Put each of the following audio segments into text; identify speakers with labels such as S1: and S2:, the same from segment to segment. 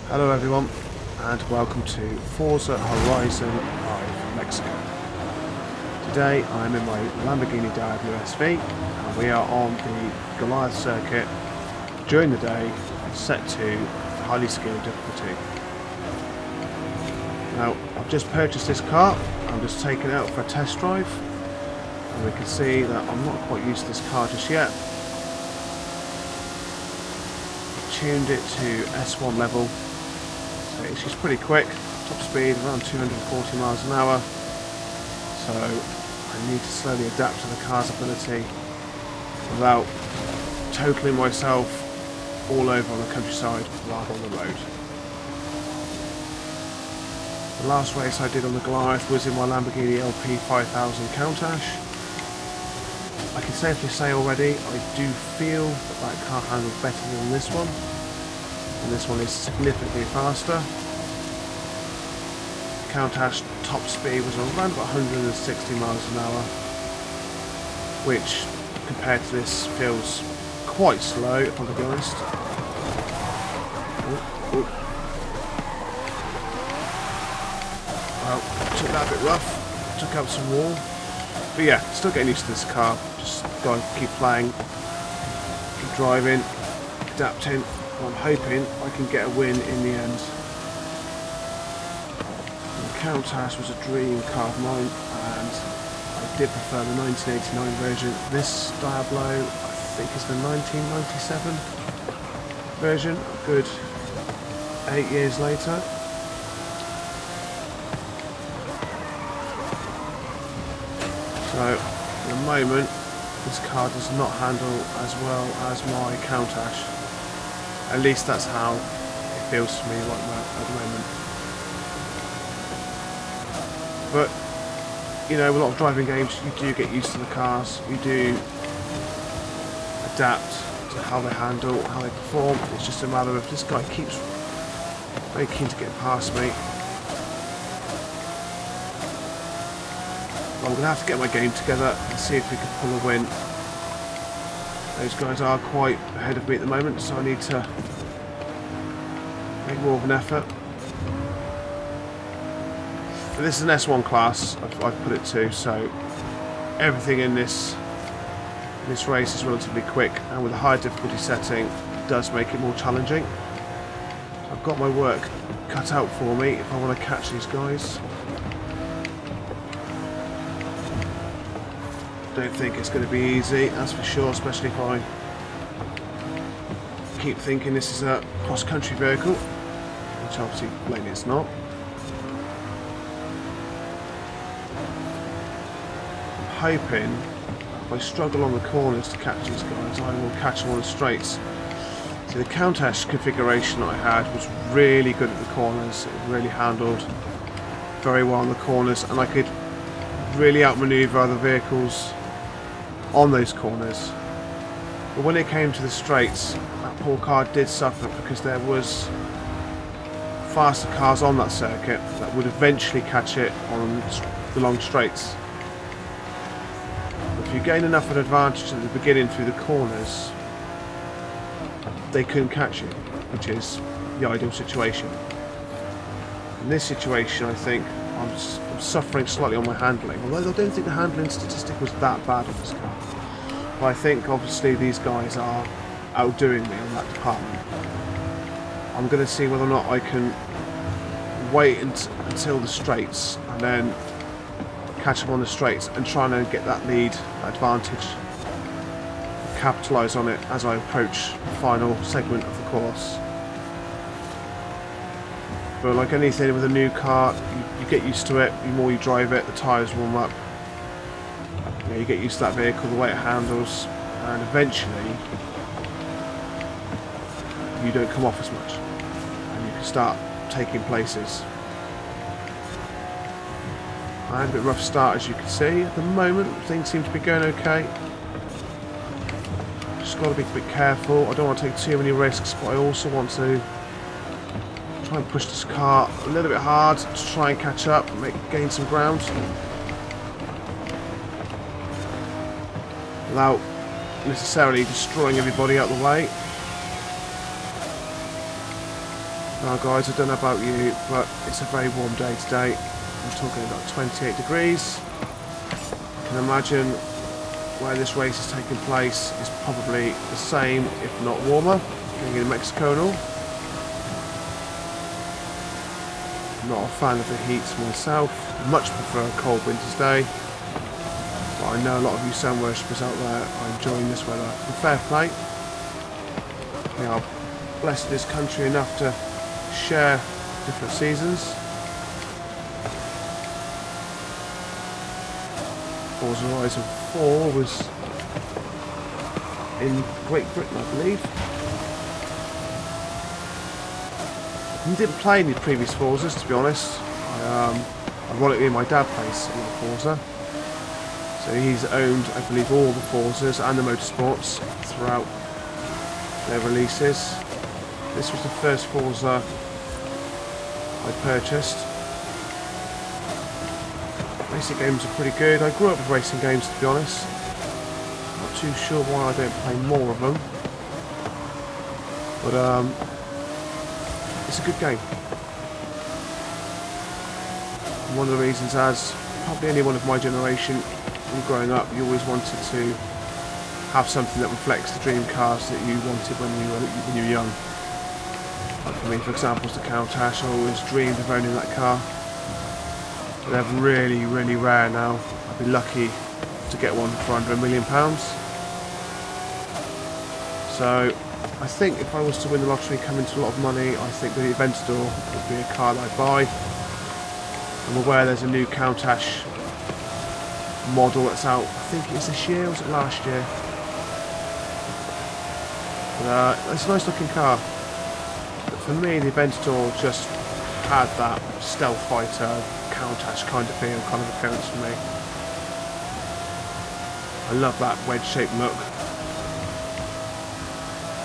S1: Hello everyone, and welcome to Forza Horizon 5 Mexico. Today I'm in my Lamborghini Diablo SV, and we are on the Goliath circuit during the day, set to Highly Skilled Difficulty. Now, I've just purchased this car, I'm just taking it out for a test drive, and we can see that I'm not quite used to this car just yet. Tuned it to S1 level, so it's just pretty quick, top speed around 240 miles an hour, so I need to slowly adapt to the car's ability without totaling myself all over on the countryside rather on the road. The last race I did on the Goliath was in my Lamborghini LP 5000 Countach. I can safely say already, I do feel that car handles better than this one, and this one is significantly faster. Countach top speed was around about 160 miles an hour, which compared to this feels quite slow, if I'm going to be honest. Well, took that a bit rough, took out some wall. But yeah, still getting used to this car. Just gotta keep playing, keep driving, adapting. And I'm hoping I can get a win in the end. The Countach was a dream car of mine, and I did prefer the 1989 version. This Diablo, I think, is the 1997 version. A good 8 years later. So, at the moment, this car does not handle as well as my Countach. At least that's how it feels to me right now at the moment. But, you know, with a lot of driving games, you do get used to the cars. You do adapt to how they handle, how they perform. It's just a matter of this guy keeps very keen to get past me. I'm going to have to get my game together and see if we can pull a win. Those guys are quite ahead of me at the moment, so I need to make more of an effort. But this is an S1 class, I've put it to, so everything in this race is relatively quick, and with a high difficulty setting, it does make it more challenging. I've got my work cut out for me if I want to catch these guys. Don't think it's going to be easy, that's for sure, especially if I keep thinking this is a cross-country vehicle, which obviously plainly it's not. I'm hoping if I struggle on the corners to catch these guys, I will catch them on the straights. So the Countach configuration I had was really good at the corners, it really handled very well on the corners, and I could really outmaneuver other vehicles on those corners. But when it came to the straights, that poor car did suffer because there was faster cars on that circuit that would eventually catch it on the long straights. If you gain enough of an advantage at the beginning through the corners, they couldn't catch it, which is the ideal situation. In this situation, I think I'm suffering slightly on my handling, although I don't think the handling statistic was that bad on this car. But I think obviously these guys are outdoing me on that department. I'm going to see whether or not I can wait until the straights and then catch them on the straights and try and get that lead, that advantage, capitalise on it as I approach the final segment of the course. But like anything with a new car, you get used to it, the more you drive it, the tyres warm up. You know, you get used to that vehicle, the way it handles, and eventually you don't come off as much. And you can start taking places. I had a bit rough start, as you can see. At the moment, things seem to be going okay. Just got to be a bit careful. I don't want to take too many risks, but I also want to try and push this car a little bit hard to try and catch up and gain some ground without necessarily destroying everybody out of the way. Now guys, I don't know about you, but it's a very warm day today. I'm talking about 28 degrees. I can imagine where this race is taking place is probably the same, if not warmer, being in Mexico and all. I'm not a fan of the heat myself. Much prefer a cold winter's day. But I know a lot of you sun worshippers out there are enjoying this weather. And fair play. We are blessed in this country enough to share different seasons. Forza Horizon 4 was in Great Britain, I believe. I didn't play any previous Forzas, to be honest. Ironically, my dad plays a lot of Forza. So he's owned, I believe, all the Forzas and the motorsports throughout their releases. This was the first Forza I purchased. Racing games are pretty good. I grew up with racing games, to be honest. Not too sure why I don't play more of them. But it's a good game. One of the reasons, as probably anyone of my generation, when growing up, you always wanted to have something that reflects the dream cars that you wanted when you were young. Like for me, for example, was the Countach. I always dreamed of owning that car. But they're really, really rare now. I'd be lucky to get one for under £1 million. So I think if I was to win the lottery, come into a lot of money, I think the Aventador would be a car that I'd buy. I'm aware there's a new Countach model that's out. I think it's this year, or was it last year? But, it's a nice looking car. But for me, the Aventador just had that stealth fighter, Countach kind of feel, kind of appearance for me. I love that wedge-shaped look.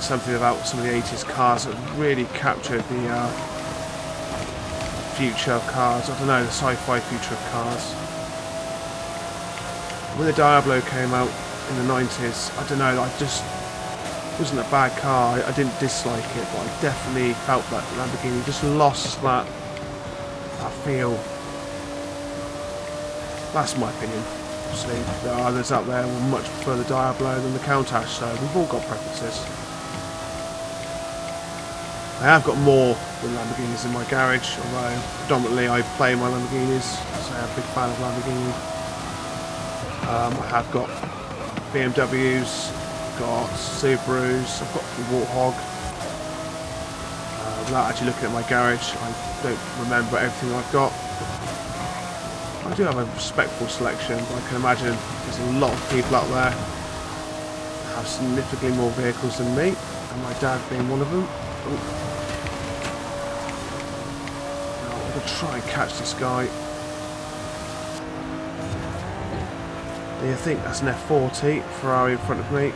S1: Something about some of the 80s cars that really captured the future of cars. I don't know, the sci-fi future of cars. When the Diablo came out in the 90s, I don't know, I just wasn't a bad car. I didn't dislike it, but I definitely felt that Lamborghini just lost that feel. That's my opinion. Obviously, there are others out there who will much prefer the Diablo than the Countach, so we've all got preferences. I have got more than Lamborghinis in my garage, although predominantly I play my Lamborghinis, so I'm a big fan of Lamborghini. I have got BMWs, got Subarus, I've got the Warthog. Without actually looking at my garage, I don't remember everything I've got. I do have a respectful selection, but I can imagine there's a lot of people out there that have significantly more vehicles than me, and my dad being one of them. Ooh. I'm going to try and catch this guy. I think that's an F40 Ferrari in front of me.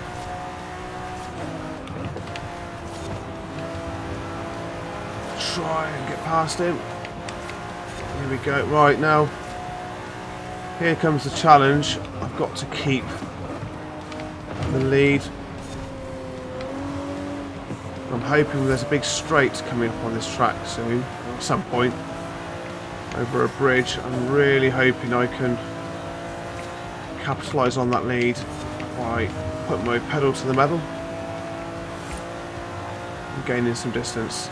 S1: Try and get past him. Here we go. Right, now here comes the challenge. I've got to keep the lead. I'm hoping there's a big straight coming up on this track soon, at some point, over a bridge. I'm really hoping I can capitalise on that lead by putting my pedal to the metal and gaining some distance.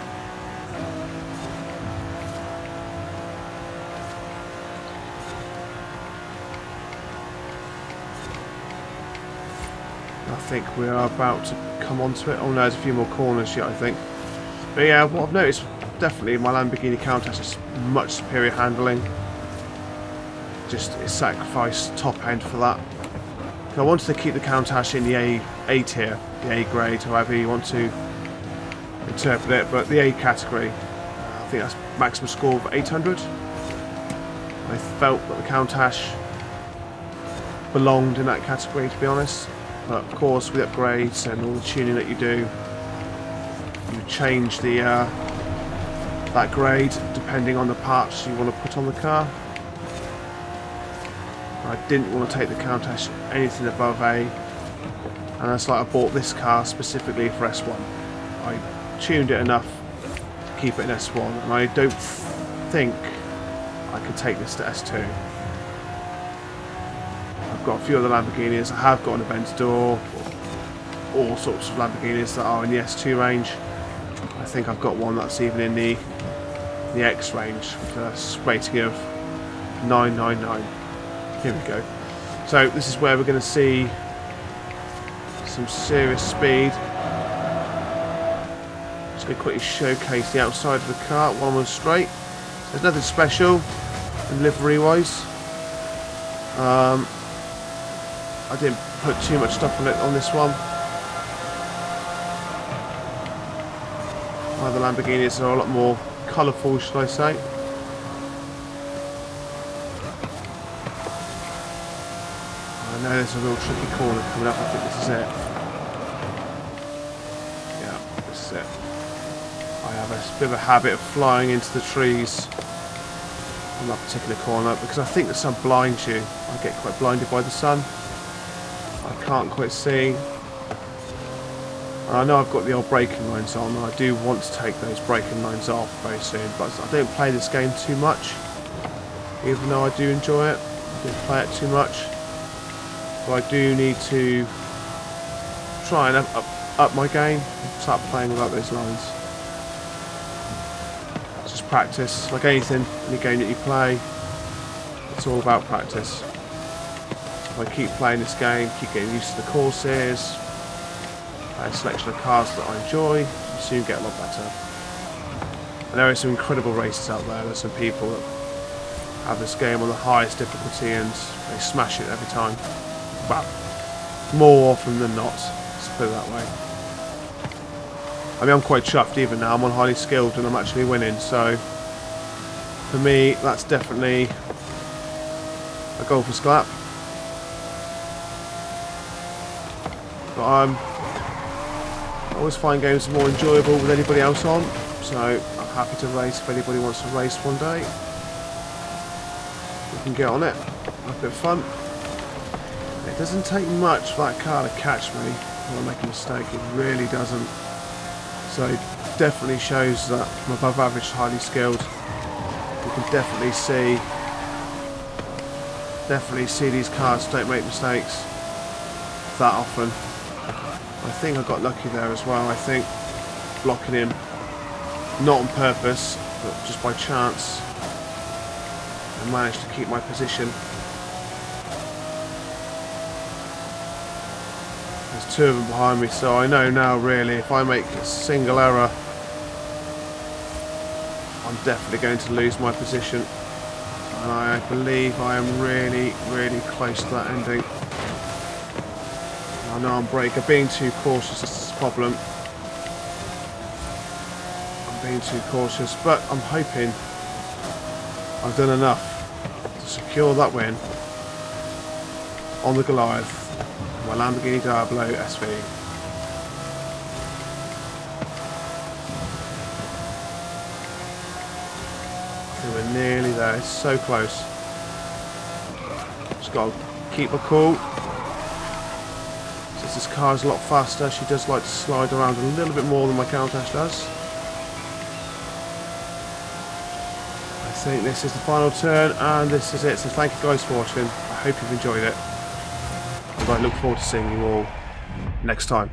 S1: I think we are about to come onto it. Oh no, there's a few more corners yet, I think. But yeah, what I've noticed, definitely my Lamborghini Countach is much superior handling. Just it's sacrificed top end for that. I wanted to keep the Countach in the A tier, the A grade, however you want to interpret it, but the A category, I think that's maximum score of 800. I felt that the Countach belonged in that category, to be honest. But of course, with upgrades and all the tuning that you do, you change the that grade depending on the parts you want to put on the car. I didn't want to take the Countach anything above A, and that's like I bought this car specifically for S1. I tuned it enough to keep it in S1, and I don't think I can take this to S2. I've got a few other Lamborghinis. I have got an Aventador, all sorts of Lamborghinis that are in the S2 range. I think I've got one that's even in the X range with a rating of 999. Here we go. So this is where we're going to see some serious speed. Just going to quickly showcase the outside of the car while I'm on straight. There's nothing special in livery wise. I didn't put too much stuff on it on this one. Other Lamborghinis are a lot more colourful, should I say. I know there's a real tricky corner coming up. I think this is it. Yeah, this is it. I have a bit of a habit of flying into the trees on that particular corner because I think the sun blinds you. I get quite blinded by the sun. I can't quite see. I know I've got the old braking lines on, and I do want to take those braking lines off very soon, but I don't play this game too much, even though I do enjoy it. I don't play it too much, but I do need to try and up my game and start playing without those lines. It's just practice, like anything, any game that you play, it's all about practice. If I keep playing this game, keep getting used to the courses, a selection of cars that I enjoy, you soon get a lot better. And there are some incredible races out there. There's some people that have this game on the highest difficulty and they smash it every time. Well, more often than not, let's put it that way. I mean, I'm quite chuffed even now. I'm on highly skilled and I'm actually winning, so for me that's definitely a goal for Sclap. But I always find games more enjoyable with anybody else on, so I'm happy to race if anybody wants to race one day. We can get on it, have a bit of fun. It doesn't take much for that car to catch me when I make a mistake, it really doesn't. So it definitely shows that I'm above average, highly skilled. You can definitely see these cars don't make mistakes that often. I think I got lucky there as well. I think blocking him, not on purpose, but just by chance, I managed to keep my position. There's two of them behind me, so I know now really if I make a single error, I'm definitely going to lose my position. And I believe I am really, really close to that ending. I know I'm being too cautious, this is the problem. I'm being too cautious, but I'm hoping I've done enough to secure that win on the Goliath, my Lamborghini Diablo SV. I think we're nearly there, it's so close. Just got to keep my cool. This car is a lot faster, she does like to slide around a little bit more than my Countess does. I think this is the final turn and this is it, so thank you guys for watching. I hope you've enjoyed it and I look forward to seeing you all next time.